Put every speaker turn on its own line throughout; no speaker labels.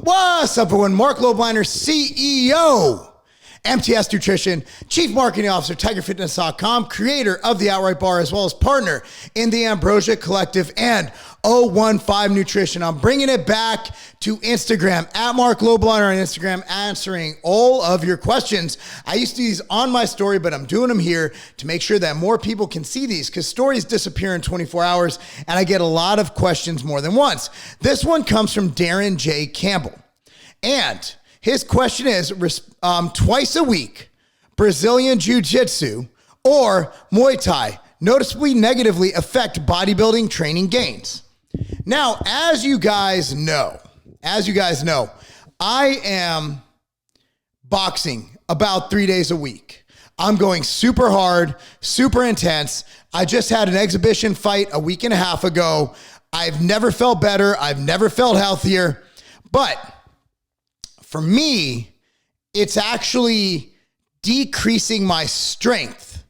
What's up, everyone? Marc Lobliner, CEO, MTS Nutrition, Chief Marketing Officer, TigerFitness.com, creator of the Outright Bar, as well as partner in the Ambrosia Collective and 015 Nutrition. I'm bringing it back to Instagram, at Marc Lobliner on Instagram, answering all of your questions. I used to do these on my story, but I'm doing them here to make sure that more people can see these, because stories disappear in 24 hours, and I get a lot of questions more than once. This one comes from Darren J. Campbell, and his question is, twice a week, Brazilian Jiu-Jitsu or Muay Thai noticeably negatively affect bodybuilding training gains? Now, as you guys know, I am boxing about 3 days a week. I'm going super hard, super intense. I just had an exhibition fight a week and a half ago. I've never felt better. I've never felt healthier. But for me, it's actually decreasing my strength,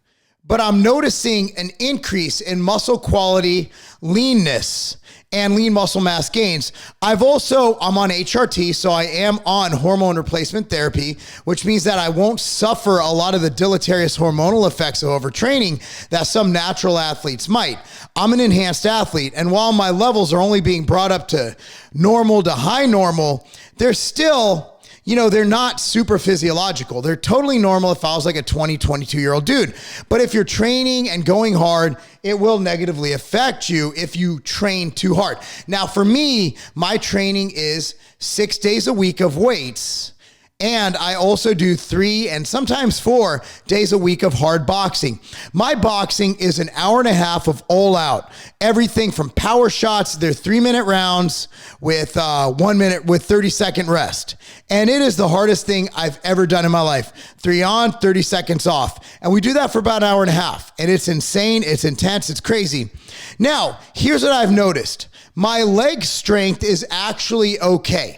but I'm noticing an increase in muscle quality, leanness, and lean muscle mass gains. I'm on HRT, so I am on hormone replacement therapy, which means that I won't suffer a lot of the deleterious hormonal effects of overtraining that some natural athletes might. I'm an enhanced athlete, and while my levels are only being brought up to normal to high normal, they're still, they're not super physiological. They're totally normal if I was like a 20, 22-year-old dude. But if you're training and going hard, it will negatively affect you if you train too hard. Now, for me, my training is 6 days a week of weights, and I also do 3 and sometimes 4 days a week of hard boxing. My boxing is an hour and a half of all out. Everything from power shots, they're 3-minute rounds with 1 minute with 30-second rest. And it is the hardest thing I've ever done in my life. 3 on, 30 seconds off. And we do that for about an hour and a half. And it's insane, it's intense, it's crazy. Now, here's what I've noticed. My leg strength is actually okay.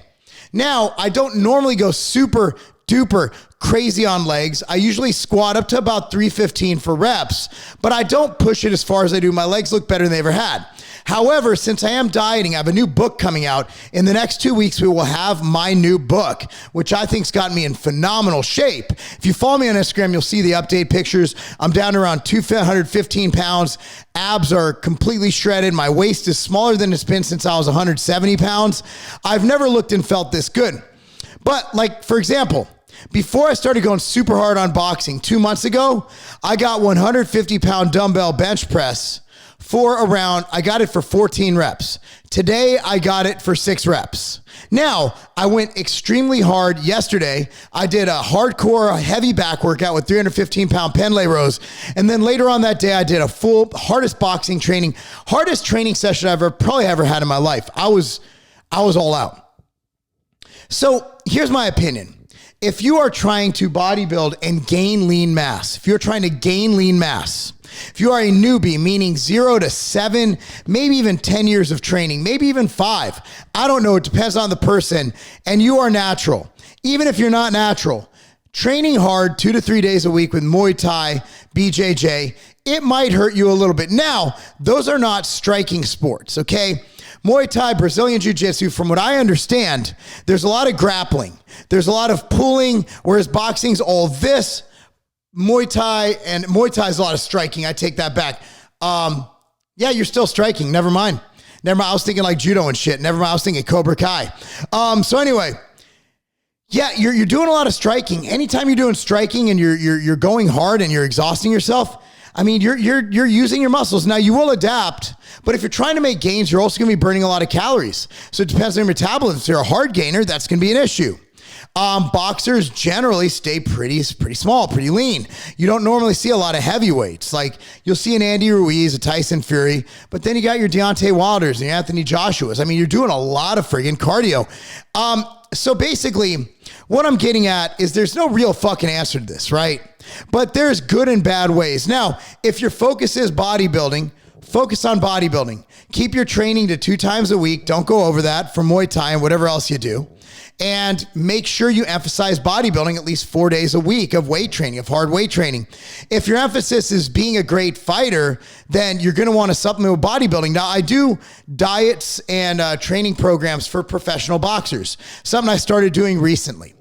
Now, I don't normally go super duper crazy on legs. I usually squat up to about 315 for reps, but I don't push it as far as I do. My legs look better than they ever had. However, since I am dieting, I have a new book coming out. In the next 2 weeks, we will have my new book, which I think's got me in phenomenal shape. If you follow me on Instagram, you'll see the update pictures. I'm down to around 215 pounds. Abs are completely shredded. My waist is smaller than it's been since I was 170 pounds. I've never looked and felt this good. But like, for example, before I started going super hard on boxing 2 months ago, I got 150-pound dumbbell bench press I got it for 14 reps. Today, I got it for 6 reps. Now, I went extremely hard yesterday. I did a hardcore heavy back workout with 315-pound Pendlay rows. And then later on that day, I did a hardest training session I've probably ever had in my life. I was all out. So here's my opinion. If you are trying to bodybuild and gain lean mass, if you are a newbie, meaning 0 to 7, maybe even 10 years of training, maybe even 5, I don't know, it depends on the person, and you are natural. Even if you're not natural, training hard 2 to 3 days a week with Muay Thai, BJJ, it might hurt you a little bit. Now, those are not striking sports, okay? Muay Thai, Brazilian Jiu-Jitsu, from what I understand, there's a lot of grappling. There's a lot of pulling, whereas boxing's all this. Muay Thai is a lot of striking. I take that back. Yeah, you're still striking. Never mind. I was thinking like judo and shit. Never mind. I was thinking Cobra Kai. So anyway, yeah, you're doing a lot of striking. Anytime you're doing striking and you're going hard and you're exhausting yourself, I mean, you're using your muscles. Now, you will adapt, but if you're trying to make gains, you're also going to be burning a lot of calories. So it depends on your metabolism. If you're a hard gainer, that's going to be an issue. Boxers generally stay pretty small, pretty lean. You don't normally see a lot of heavyweights. Like, you'll see an Andy Ruiz, a Tyson Fury, but then you got your Deontay Wilders and your Anthony Joshuas. I mean, you're doing a lot of friggin' cardio. So basically, what I'm getting at is there's no real fucking answer to this, right? But there's good and bad ways. Now, if your focus is bodybuilding, focus on bodybuilding. Keep your training to 2 times a week. Don't go over that for Muay Thai and whatever else you do. and make sure you emphasize bodybuilding at least 4 days a week of weight training, of hard weight training. If your emphasis is being a great fighter, then you're going to want to supplement with bodybuilding. Now, I do diets and training programs for professional boxers, something I started doing recently.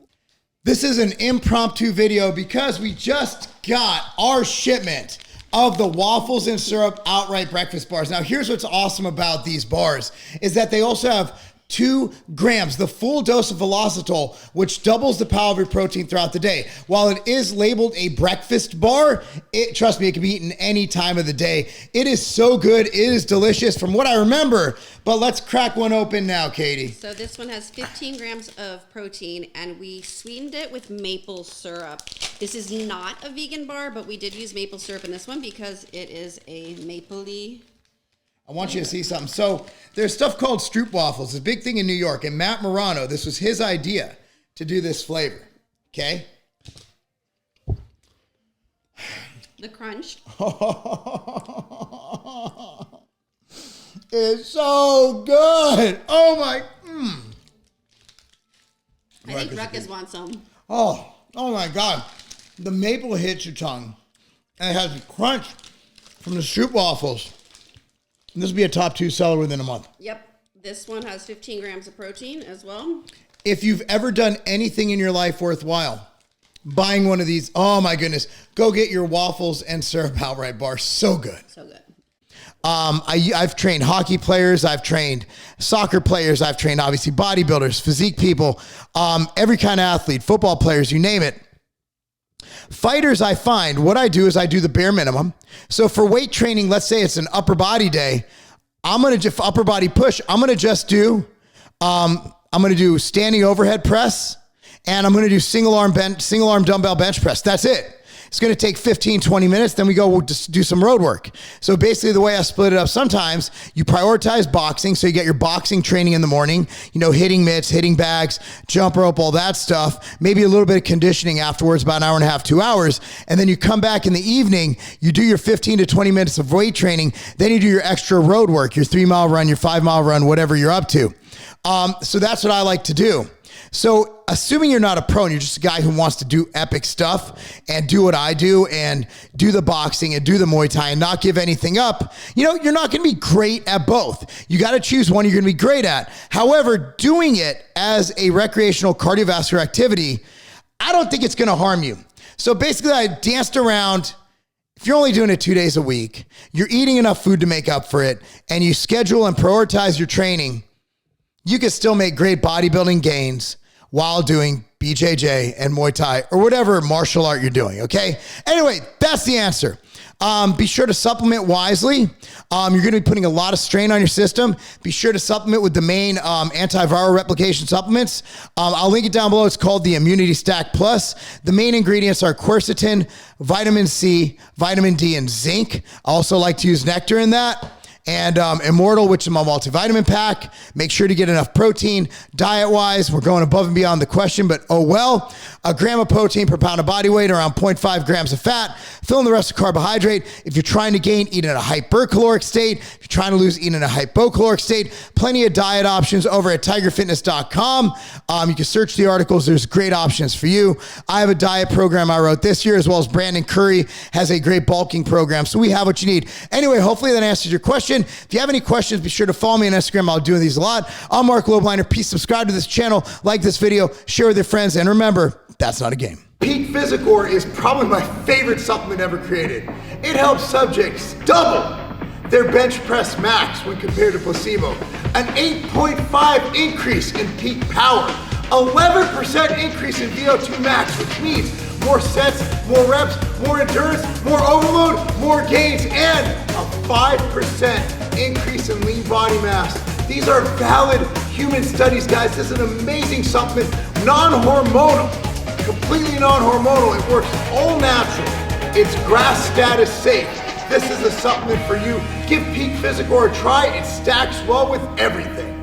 This is an impromptu video because we just got our shipment of the waffles and syrup outright breakfast bars. Now, here's what's awesome about these bars is that they also have 2 grams, the full dose of velocitol, which doubles the power of your protein throughout the day. While it is labeled a breakfast bar, trust me, it can be eaten any time of the day. It is so good. It is delicious from what I remember, but let's crack one open now, Katie.
So this one has 15 grams of protein, and we sweetened it with maple syrup. This is not a vegan bar, but we did use maple syrup in this one because it is a mapley.
I want you to see something. So there's stuff called Stroop waffles, a big thing in New York. And Matt Morano, this was his idea to do this flavor. Okay?
The crunch.
It's so good. Oh my.
I think Ruckus wants some.
Oh my God. The maple hits your tongue. And it has the crunch from the Stroop waffles. And this will be a top 2 seller within a month.
Yep. This one has 15 grams of protein as well.
If you've ever done anything in your life worthwhile, buying one of these, oh my goodness, go get your waffles and syrup outright bar. So good.
So good.
I've trained hockey players. I've trained soccer players. I've trained obviously bodybuilders, physique people, every kind of athlete, football players, you name it. Fighters, I find, what I do is I do the bare minimum. So for weight training, let's say it's an upper body day, I'm going to just upper body push. I'm going to just do, I'm going to do standing overhead press, and I'm going to do single arm dumbbell bench press. That's it. It's going to take 15, 20 minutes. Then we'll just do some road work. So basically the way I split it up, sometimes you prioritize boxing. So you get your boxing training in the morning, hitting mitts, hitting bags, jump rope, all that stuff. Maybe a little bit of conditioning afterwards, about an hour and a half, 2 hours. And then you come back in the evening, you do your 15 to 20 minutes of weight training. Then you do your extra road work, your 3-mile run, your 5-mile run, whatever you're up to. So that's what I like to do. So assuming you're not a pro and you're just a guy who wants to do epic stuff and do what I do and do the boxing and do the Muay Thai and not give anything up, you're not going to be great at both. You got to choose one you're going to be great at. However, doing it as a recreational cardiovascular activity, I don't think it's going to harm you. So basically I danced around. If you're only doing it 2 days a week, you're eating enough food to make up for it, and you schedule and prioritize your training, you can still make great bodybuilding gains while doing BJJ and Muay Thai or whatever martial art you're doing, okay? Anyway, that's the answer. Be sure to supplement wisely. You're going to be putting a lot of strain on your system. Be sure to supplement with the main antiviral replication supplements. I'll link it down below. It's called the Immunity Stack Plus. The main ingredients are quercetin, vitamin C, vitamin D, and zinc. I also like to use nectar in that. And Immortal, which is my multivitamin pack. Make sure to get enough protein. Diet-wise, we're going above and beyond the question, but oh well. 1 gram of protein per pound of body weight, around 0.5 grams of fat. Fill in the rest of carbohydrate. If you're trying to gain, eat in a hypercaloric state. If you're trying to lose, eat in a hypocaloric state. Plenty of diet options over at tigerfitness.com. You can search the articles. There's great options for you. I have a diet program I wrote this year, as well as Brandon Curry has a great bulking program. So we have what you need. Anyway, hopefully that answers your question. If you have any questions, be sure to follow me on Instagram. I'll do these a lot. I'm Marc Lobliner. Please subscribe to this channel, like this video, share with your friends, and remember, that's not a game. Peak Physicor is probably my favorite supplement ever created. It helps subjects double their bench press max when compared to placebo. An 8.5 increase in peak power. 11% increase in VO2 max, which means more sets, more reps, more endurance, more overload, more gains, and a 5% increase in lean body mass. These are valid human studies, guys. This is an amazing supplement, non-hormonal, completely non-hormonal. It works all natural. It's grass status safe. This is a supplement for you. Give Peak Physicor a try. It stacks well with everything.